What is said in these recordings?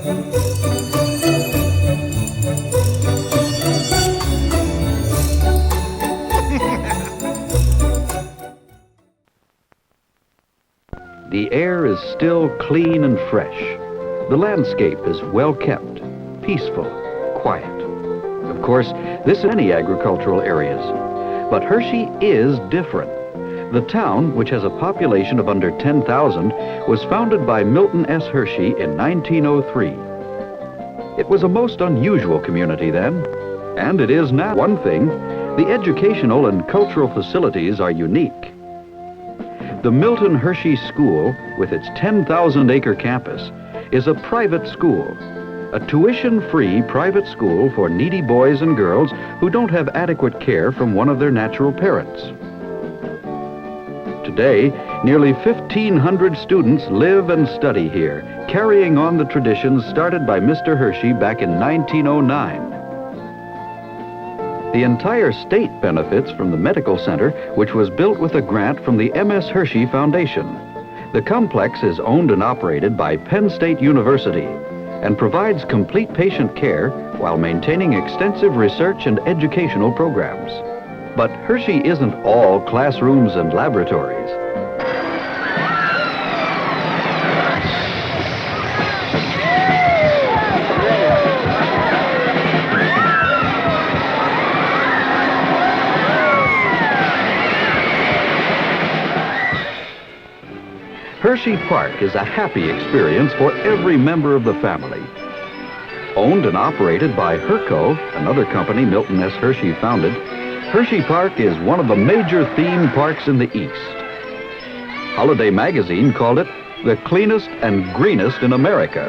The air is still clean and fresh. The landscape is well kept, peaceful, quiet. Of course, this in any agricultural areas. But Hershey is different. The town, which has a population of under 10,000, was founded by Milton S. Hershey in 1903. It was a most unusual community then, and it is now. One thing, the educational and cultural facilities are unique. The Milton Hershey School, with its 10,000-acre campus, is a private school, a tuition-free private school for needy boys and girls who don't have adequate care from one of their natural parents. Today, nearly 1,500 students live and study here, carrying on the traditions started by Mr. Hershey back in 1909. The entire state benefits from the medical center, which was built with a grant from the M.S. Hershey Foundation. The complex is owned and operated by Penn State University and provides complete patient care while maintaining extensive research and educational programs. But Hershey isn't all classrooms and laboratories. Hershey Park is a happy experience for every member of the family. Owned and operated by Herco, another company Milton S. Hershey founded, Hershey Park is one of the major theme parks in the East. Holiday magazine called it the cleanest and greenest in America.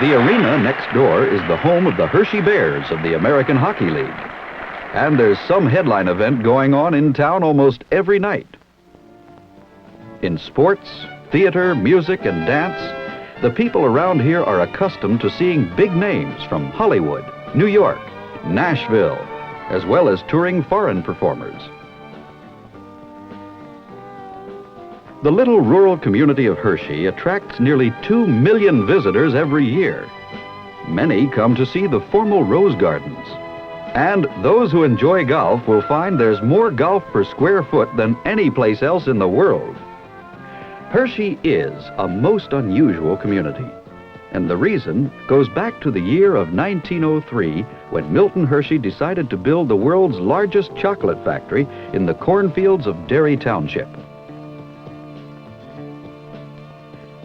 The arena next door is the home of the Hershey Bears of the American Hockey League. And there's some headline event going on in town almost every night. In sports, theater, music, and dance, the people around here are accustomed to seeing big names from Hollywood, New York, Nashville, as well as touring foreign performers. The little rural community of Hershey attracts nearly 2 million visitors every year. Many come to see the formal rose gardens. And those who enjoy golf will find there's more golf per square foot than any place else in the world. Hershey is a most unusual community, and the reason goes back to the year of 1903 when Milton Hershey decided to build the world's largest chocolate factory in the cornfields of Derry Township.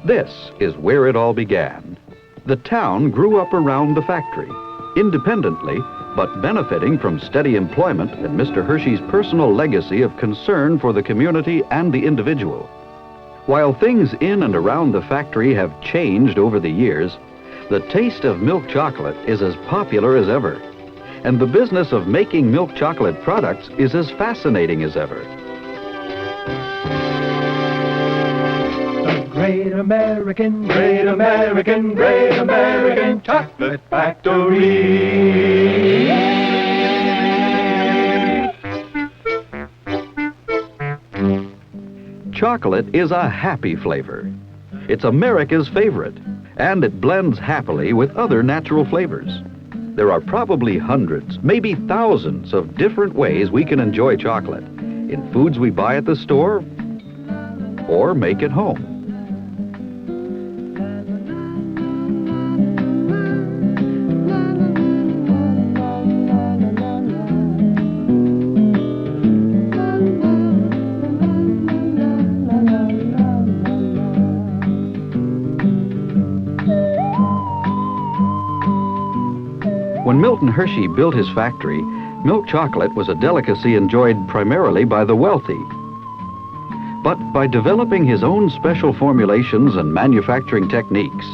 This is where it all began. The town grew up around the factory, independently, but benefiting from steady employment and Mr. Hershey's personal legacy of concern for the community and the individual. While things in and around the factory have changed over the years, the taste of milk chocolate is as popular as ever, and the business of making milk chocolate products is as fascinating as ever. Great American, great American, great American chocolate factory. Chocolate is a happy flavor. It's America's favorite, and it blends happily with other natural flavors. There are probably hundreds, maybe thousands of different ways we can enjoy chocolate in foods we buy at the store or make at home. When Milton Hershey built his factory, milk chocolate was a delicacy enjoyed primarily by the wealthy. But by developing his own special formulations and manufacturing techniques,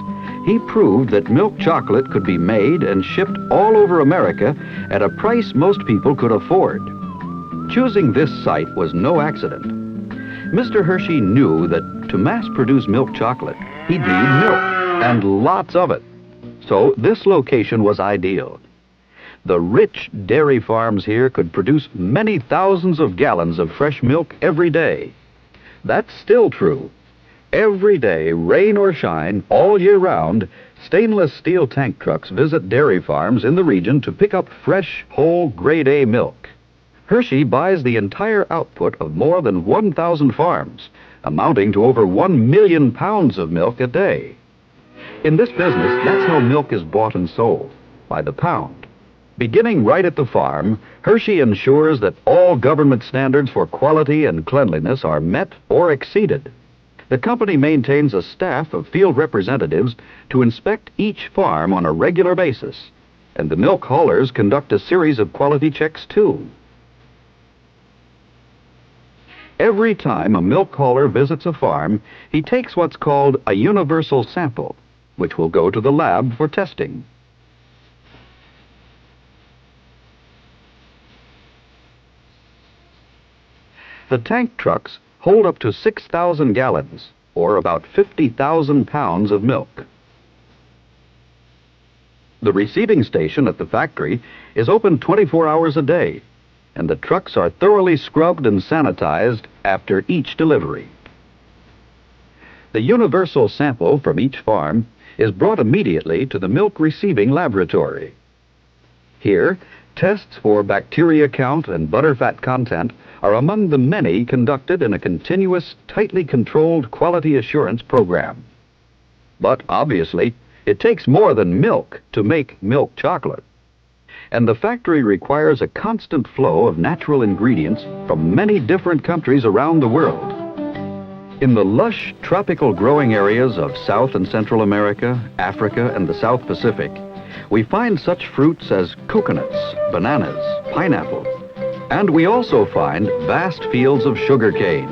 he proved that milk chocolate could be made and shipped all over America at a price most people could afford. Choosing this site was no accident. Mr. Hershey knew that to mass-produce milk chocolate, he'd need milk, and lots of it. So this location was ideal. The rich dairy farms here could produce many thousands of gallons of fresh milk every day. That's still true. Every day, rain or shine, all year round, stainless steel tank trucks visit dairy farms in the region to pick up fresh, whole, grade A milk. Hershey buys the entire output of more than 1,000 farms, amounting to over 1 million pounds of milk a day. In this business, that's how milk is bought and sold, by the pound. Beginning right at the farm, Hershey ensures that all government standards for quality and cleanliness are met or exceeded. The company maintains a staff of field representatives to inspect each farm on a regular basis, and the milk haulers conduct a series of quality checks too. Every time a milk hauler visits a farm, he takes what's called a universal sample, which will go to the lab for testing. The tank trucks hold up to 6,000 gallons, or about 50,000 pounds of milk. The receiving station at the factory is open 24 hours a day, and the trucks are thoroughly scrubbed and sanitized after each delivery. The universal sample from each farm is brought immediately to the milk receiving laboratory. Here, tests for bacteria count and butterfat content are among the many conducted in a continuous, tightly controlled quality assurance program. But obviously, it takes more than milk to make milk chocolate. And the factory requires a constant flow of natural ingredients from many different countries around the world. In the lush tropical growing areas of South and Central America, Africa, and the South Pacific, we find such fruits as coconuts, bananas, pineapple, and we also find vast fields of sugarcane.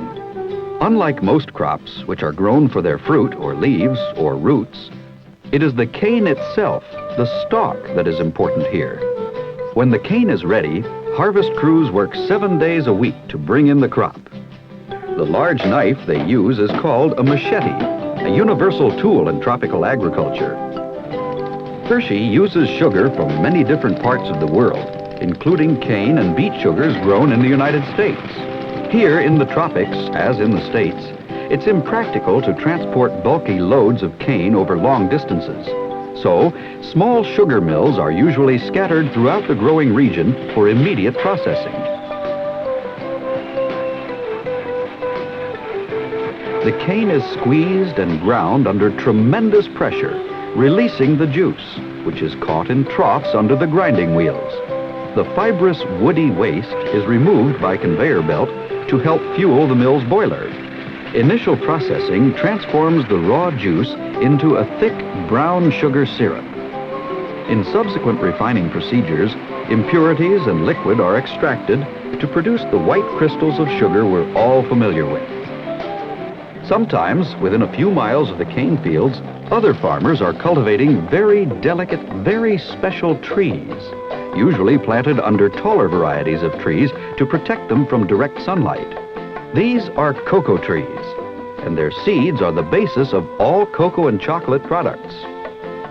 Unlike most crops, which are grown for their fruit or leaves or roots, it is the cane itself, the stalk, that is important here. When the cane is ready, harvest crews work 7 days a week to bring in the crop. The large knife they use is called a machete, a universal tool in tropical agriculture. Hershey uses sugar from many different parts of the world, including cane and beet sugars grown in the United States. Here in the tropics, as in the States, it's impractical to transport bulky loads of cane over long distances. So, small sugar mills are usually scattered throughout the growing region for immediate processing. The cane is squeezed and ground under tremendous pressure, releasing the juice, which is caught in troughs under the grinding wheels. The fibrous, woody waste is removed by conveyor belt to help fuel the mill's boiler. Initial processing transforms the raw juice into a thick brown sugar syrup. In subsequent refining procedures, impurities and liquid are extracted to produce the white crystals of sugar we're all familiar with. Sometimes, within a few miles of the cane fields, other farmers are cultivating very delicate, very special trees, usually planted under taller varieties of trees to protect them from direct sunlight. These are cocoa trees, and their seeds are the basis of all cocoa and chocolate products.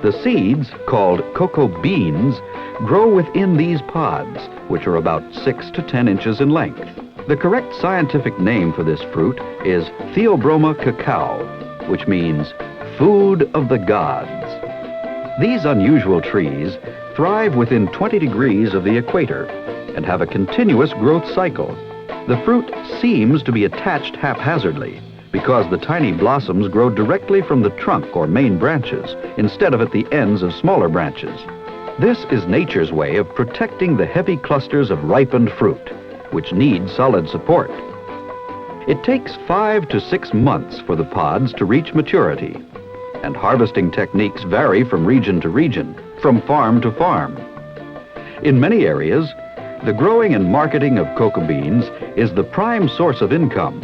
The seeds, called cocoa beans, grow within these pods, which are about 6 to 10 inches in length. The correct scientific name for this fruit is Theobroma cacao, which means food of the gods. These unusual trees thrive within 20 degrees of the equator and have a continuous growth cycle. The fruit seems to be attached haphazardly because the tiny blossoms grow directly from the trunk or main branches instead of at the ends of smaller branches. This is nature's way of protecting the heavy clusters of ripened fruit, which need solid support. It takes 5 to 6 months for the pods to reach maturity, and harvesting techniques vary from region to region, from farm to farm. In many areas, the growing and marketing of cocoa beans is the prime source of income,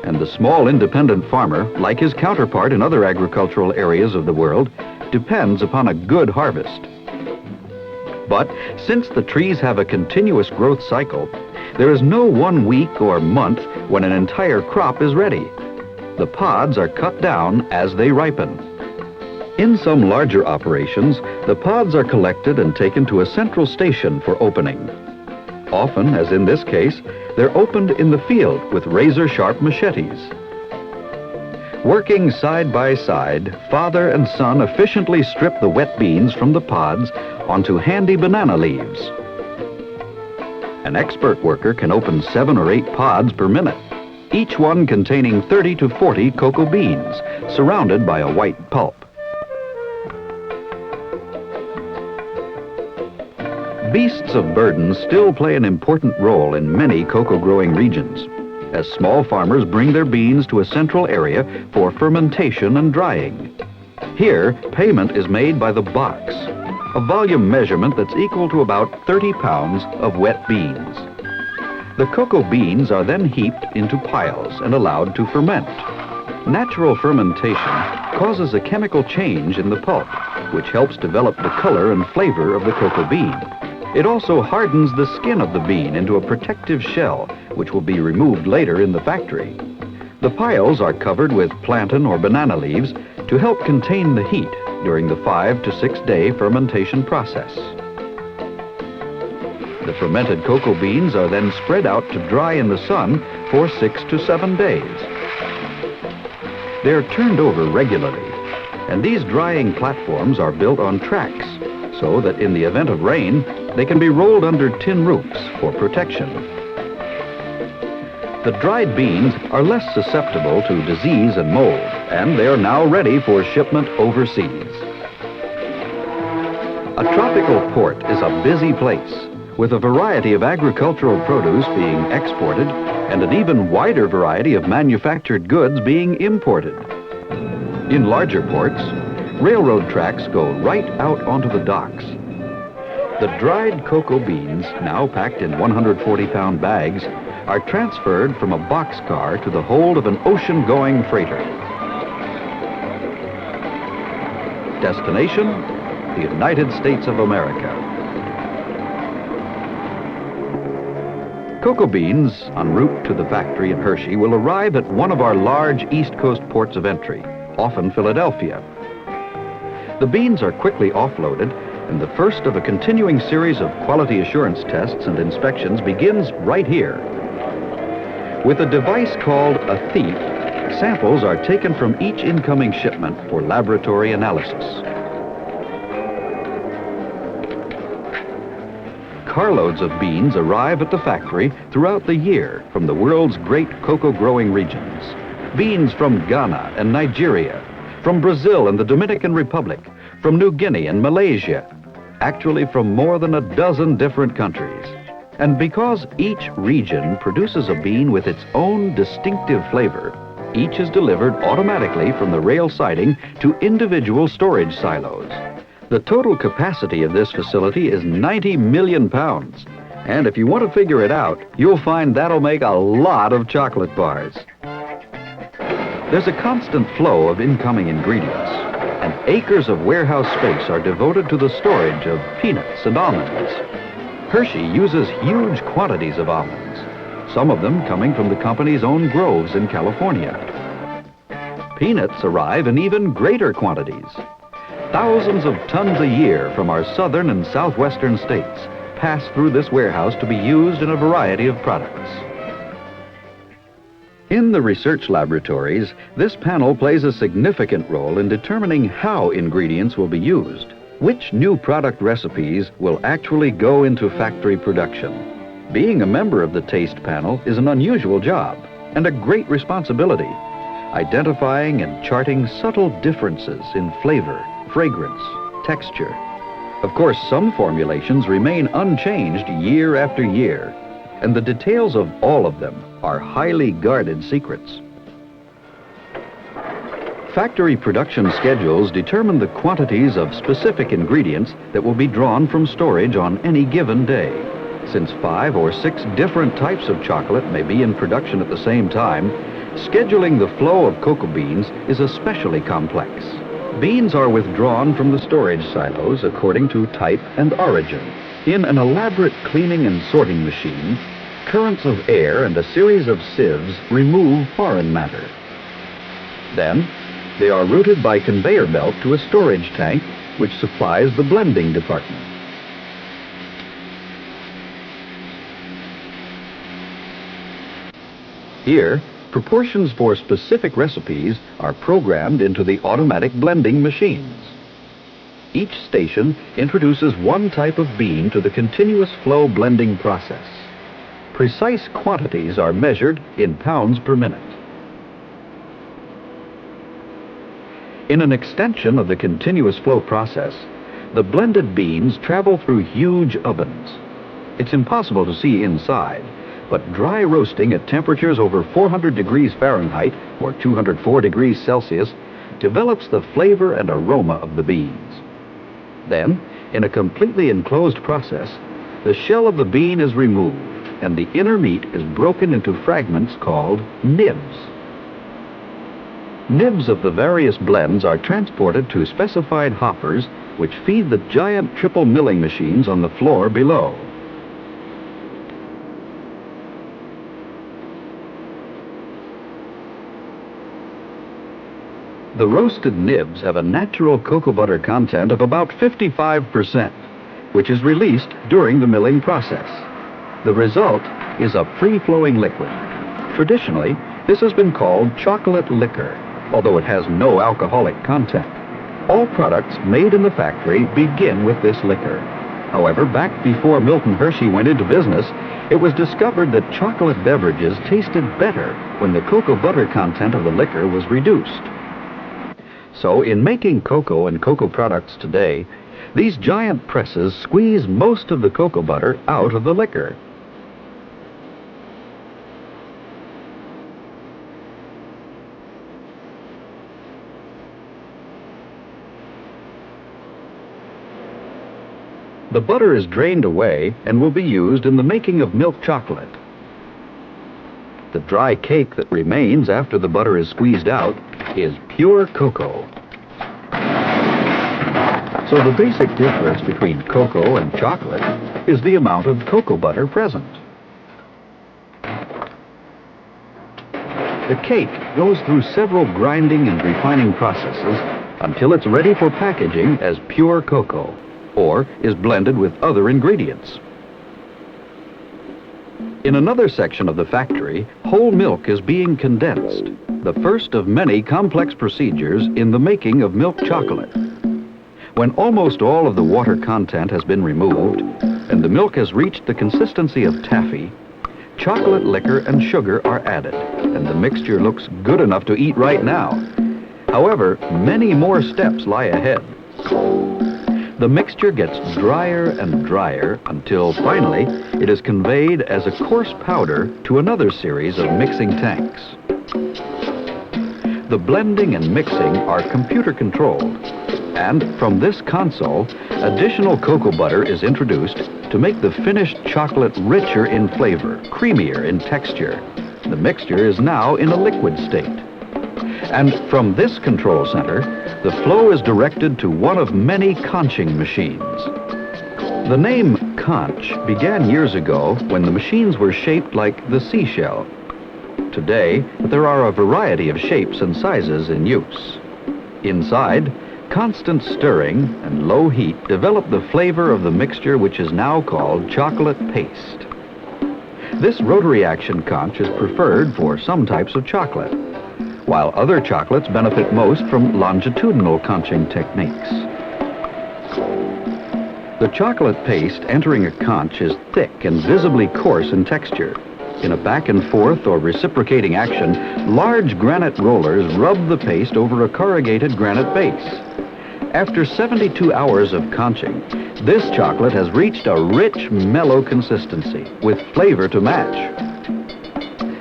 and the small independent farmer, like his counterpart in other agricultural areas of the world, depends upon a good harvest. But since the trees have a continuous growth cycle, there is no 1 week or month when an entire crop is ready. The pods are cut down as they ripen. In some larger operations, the pods are collected and taken to a central station for opening. Often, as in this case, they're opened in the field with razor-sharp machetes. Working side by side, father and son efficiently strip the wet beans from the pods onto handy banana leaves. An expert worker can open 7 or 8 pods per minute, each one containing 30 to 40 cocoa beans, surrounded by a white pulp. Beasts of burden still play an important role in many cocoa-growing regions, as small farmers bring their beans to a central area for fermentation and drying. Here, payment is made by the box, a volume measurement that's equal to about 30 pounds of wet beans. The cocoa beans are then heaped into piles and allowed to ferment. Natural fermentation causes a chemical change in the pulp, which helps develop the color and flavor of the cocoa bean. It also hardens the skin of the bean into a protective shell, which will be removed later in the factory. The piles are covered with plantain or banana leaves to help contain the heat during the 5 to 6 day fermentation process. The fermented cocoa beans are then spread out to dry in the sun for 6 to 7 days. They're turned over regularly, and these drying platforms are built on tracks so that in the event of rain, they can be rolled under tin roofs for protection. The dried beans are less susceptible to disease and mold, and they are now ready for shipment overseas. A tropical port is a busy place, with a variety of agricultural produce being exported and an even wider variety of manufactured goods being imported. In larger ports, railroad tracks go right out onto the docks. The dried cocoa beans, now packed in 140-pound bags, are transferred from a boxcar to the hold of an ocean-going freighter. Destination, the United States of America. Cocoa beans, en route to the factory in Hershey, will arrive at one of our large East Coast ports of entry, often Philadelphia. The beans are quickly offloaded, and the first of a continuing series of quality assurance tests and inspections begins right here. With a device called a thief, samples are taken from each incoming shipment for laboratory analysis. Carloads of beans arrive at the factory throughout the year from the world's great cocoa-growing regions. Beans from Ghana and Nigeria, from Brazil and the Dominican Republic, from New Guinea and Malaysia, actually from more than a dozen different countries. And because each region produces a bean with its own distinctive flavor, each is delivered automatically from the rail siding to individual storage silos. The total capacity of this facility is 90 million pounds. And if you want to figure it out, you'll find that'll make a lot of chocolate bars. There's a constant flow of incoming ingredients, and acres of warehouse space are devoted to the storage of peanuts and almonds. Hershey uses huge quantities of almonds, some of them coming from the company's own groves in California. Peanuts arrive in even greater quantities. Thousands of tons a year from our southern and southwestern states pass through this warehouse to be used in a variety of products. In the research laboratories, this panel plays a significant role in determining how ingredients will be used. Which new product recipes will actually go into factory production? Being a member of the taste panel is an unusual job and a great responsibility, identifying and charting subtle differences in flavor, fragrance, texture. Of course, some formulations remain unchanged year after year, and the details of all of them are highly guarded secrets. Factory production schedules determine the quantities of specific ingredients that will be drawn from storage on any given day. Since 5 or 6 different types of chocolate may be in production at the same time, scheduling the flow of cocoa beans is especially complex. Beans are withdrawn from the storage silos according to type and origin. In an elaborate cleaning and sorting machine, currents of air and a series of sieves remove foreign matter. Then, They are routed by conveyor belt to a storage tank, which supplies the blending department. Here, proportions for specific recipes are programmed into the automatic blending machines. Each station introduces one type of bean to the continuous flow blending process. Precise quantities are measured in pounds per minute. In an extension of the continuous flow process, the blended beans travel through huge ovens. It's impossible to see inside, but dry roasting at temperatures over 400 degrees Fahrenheit or 204 degrees Celsius develops the flavor and aroma of the beans. Then, in a completely enclosed process, the shell of the bean is removed and the inner meat is broken into fragments called nibs. Nibs of the various blends are transported to specified hoppers which feed the giant triple milling machines on the floor below. The roasted nibs have a natural cocoa butter content of about 55%, which is released during the milling process. The result is a free-flowing liquid. Traditionally, this has been called chocolate liquor, although it has no alcoholic content. All products made in the factory begin with this liquor. However, back before Milton Hershey went into business, it was discovered that chocolate beverages tasted better when the cocoa butter content of the liquor was reduced. So, in making cocoa and cocoa products today, these giant presses squeeze most of the cocoa butter out of the liquor. The butter is drained away and will be used in the making of milk chocolate. The dry cake that remains after the butter is squeezed out is pure cocoa. So the basic difference between cocoa and chocolate is the amount of cocoa butter present. The cake goes through several grinding and refining processes until it's ready for packaging as pure cocoa, or is blended with other ingredients. In another section of the factory, whole milk is being condensed, the first of many complex procedures in the making of milk chocolate. When almost all of the water content has been removed and the milk has reached the consistency of taffy, chocolate liquor and sugar are added, and the mixture looks good enough to eat right now. However, many more steps lie ahead. The mixture gets drier and drier until finally it is conveyed as a coarse powder to another series of mixing tanks. The blending and mixing are computer controlled, and from this console, additional cocoa butter is introduced to make the finished chocolate richer in flavor, creamier in texture. The mixture is now in a liquid state. And from this control center, the flow is directed to one of many conching machines. The name conch began years ago when the machines were shaped like the seashell. Today, there are a variety of shapes and sizes in use. Inside, constant stirring and low heat develop the flavor of the mixture, which is now called chocolate paste. This rotary action conch is preferred for some types of chocolate, while other chocolates benefit most from longitudinal conching techniques. The chocolate paste entering a conch is thick and visibly coarse in texture. In a back and forth or reciprocating action, large granite rollers rub the paste over a corrugated granite base. After 72 hours of conching, this chocolate has reached a rich, mellow consistency with flavor to match.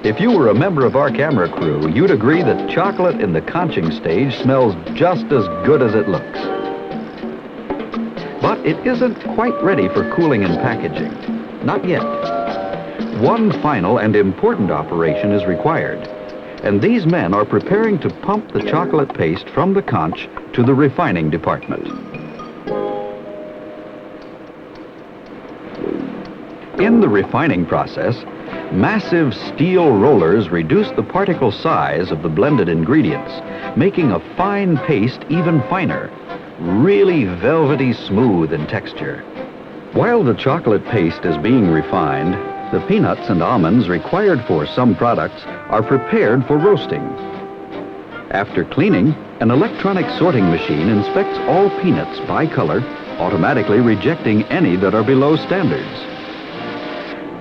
If you were a member of our camera crew, you'd agree that chocolate in the conching stage smells just as good as it looks. But it isn't quite ready for cooling and packaging. Not yet. One final and important operation is required, and these men are preparing to pump the chocolate paste from the conch to the refining department. In the refining process, Massive steel rollers reduce the particle size of the blended ingredients, making a fine paste even finer, really velvety smooth in texture. While the chocolate paste is being refined, the peanuts and almonds required for some products are prepared for roasting. After cleaning, an electronic sorting machine inspects all peanuts by color, automatically rejecting any that are below standards.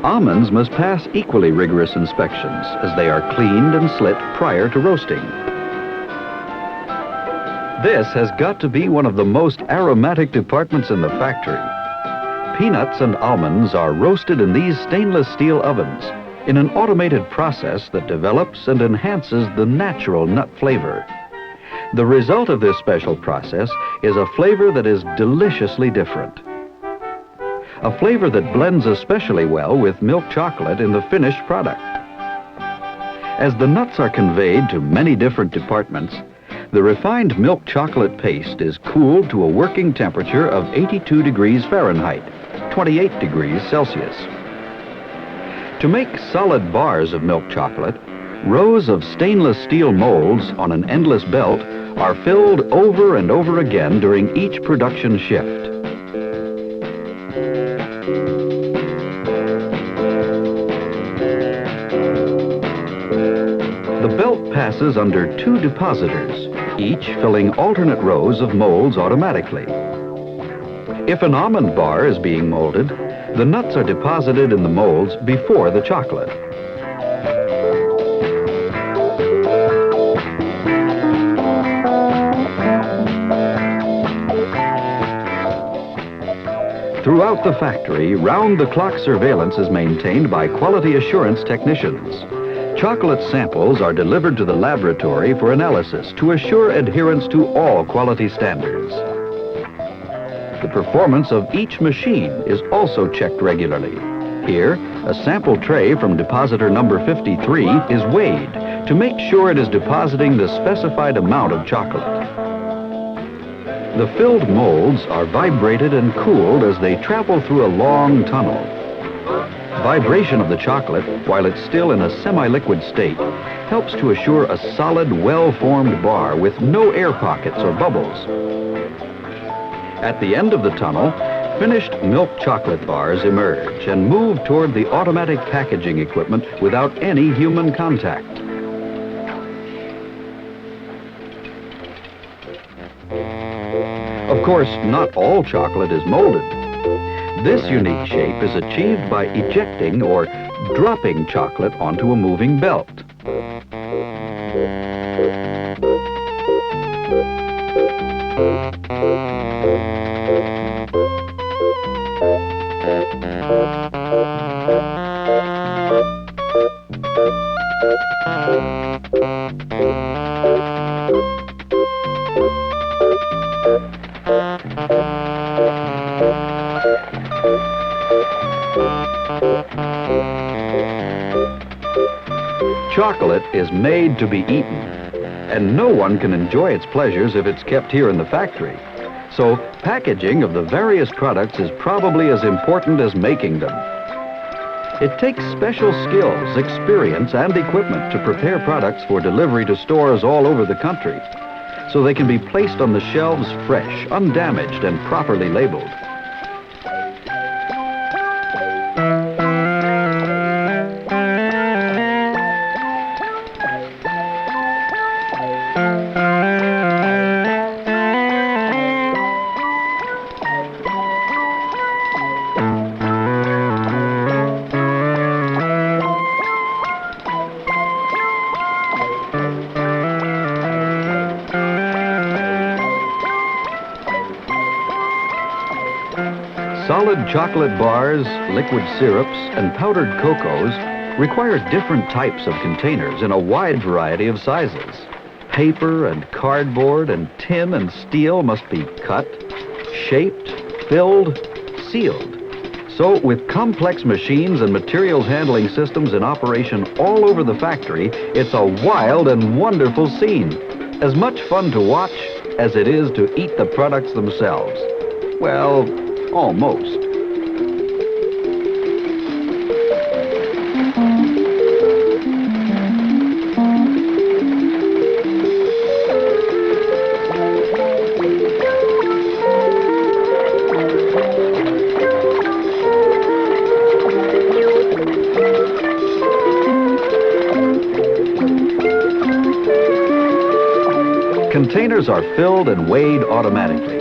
Almonds must pass equally rigorous inspections as they are cleaned and slit prior to roasting. This has got to be one of the most aromatic departments in the factory. Peanuts and almonds are roasted in these stainless steel ovens in an automated process that develops and enhances the natural nut flavor. The result of this special process is a flavor that is deliciously different. A flavor that blends especially well with milk chocolate in the finished product. As the nuts are conveyed to many different departments, the refined milk chocolate paste is cooled to a working temperature of 82 degrees Fahrenheit, 28 degrees Celsius. To make solid bars of milk chocolate, rows of stainless steel molds on an endless belt are filled over and over again during each production shift. The belt passes under 2 depositors, each filling alternate rows of molds automatically. If an almond bar is being molded, the nuts are deposited in the molds before the chocolate. Throughout the factory, round-the-clock surveillance is maintained by quality assurance technicians. Chocolate samples are delivered to the laboratory for analysis to assure adherence to all quality standards. The performance of each machine is also checked regularly. Here, a sample tray from depositor number 53 is weighed to make sure it is depositing the specified amount of chocolate. The filled molds are vibrated and cooled as they travel through a long tunnel. Vibration of the chocolate, while it's still in a semi-liquid state, helps to assure a solid, well-formed bar with no air pockets or bubbles. At the end of the tunnel, finished milk chocolate bars emerge and move toward the automatic packaging equipment without any human contact. Of course, not all chocolate is molded. This unique shape is achieved by ejecting or dropping chocolate onto a moving belt. Chocolate is made to be eaten, and no one can enjoy its pleasures if it's kept here in the factory. So packaging of the various products is probably as important as making them. It takes special skills, experience, and equipment to prepare products for delivery to stores all over the country, so they can be placed on the shelves fresh, undamaged, and properly labeled. Solid chocolate bars, liquid syrups, and powdered cocos require different types of containers in a wide variety of sizes. Paper and cardboard and tin and steel must be cut, shaped, filled, sealed. So, with complex machines and materials handling systems in operation all over the factory, it's a wild and wonderful scene. As much fun to watch as it is to eat the products themselves. Well, almost. Containers are filled and weighed automatically.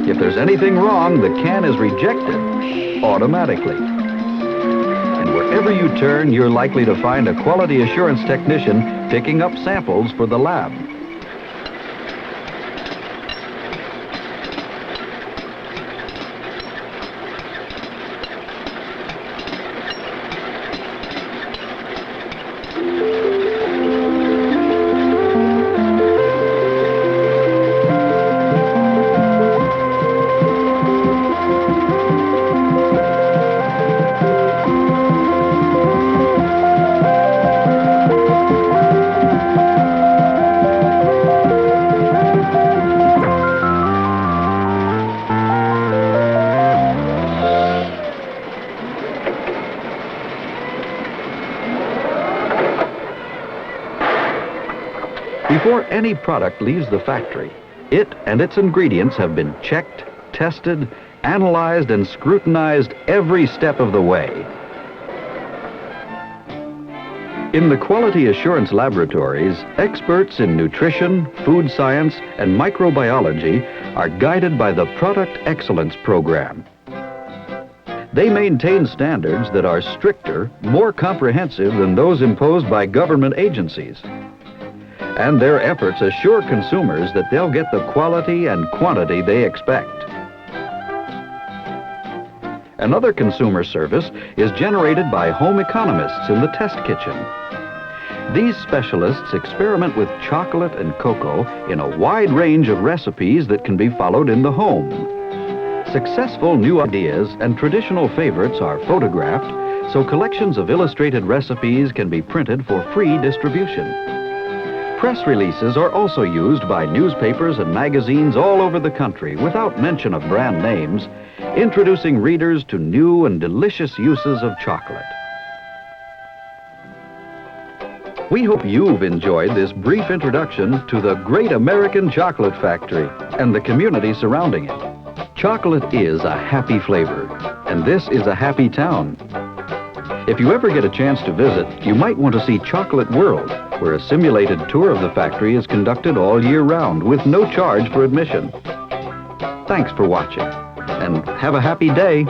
If there's anything wrong, the can is rejected automatically. And wherever you turn, you're likely to find a quality assurance technician picking up samples for the lab. Before any product leaves the factory, it and its ingredients have been checked, tested, analyzed, and scrutinized every step of the way. In the quality assurance laboratories, experts in nutrition, food science, and microbiology are guided by the Product Excellence Program. They maintain standards that are stricter, more comprehensive than those imposed by government agencies. And their efforts assure consumers that they'll get the quality and quantity they expect. Another consumer service is generated by home economists in the test kitchen. These specialists experiment with chocolate and cocoa in a wide range of recipes that can be followed in the home. Successful new ideas and traditional favorites are photographed, so collections of illustrated recipes can be printed for free distribution. Press releases are also used by newspapers and magazines all over the country without mention of brand names, introducing readers to new and delicious uses of chocolate. We hope you've enjoyed this brief introduction to the great American chocolate factory and the community surrounding it. Chocolate is a happy flavor, and this is a happy town. If you ever get a chance to visit, you might want to see Chocolate World, where a simulated tour of the factory is conducted all year round with no charge for admission. Thanks for watching, and have a happy day.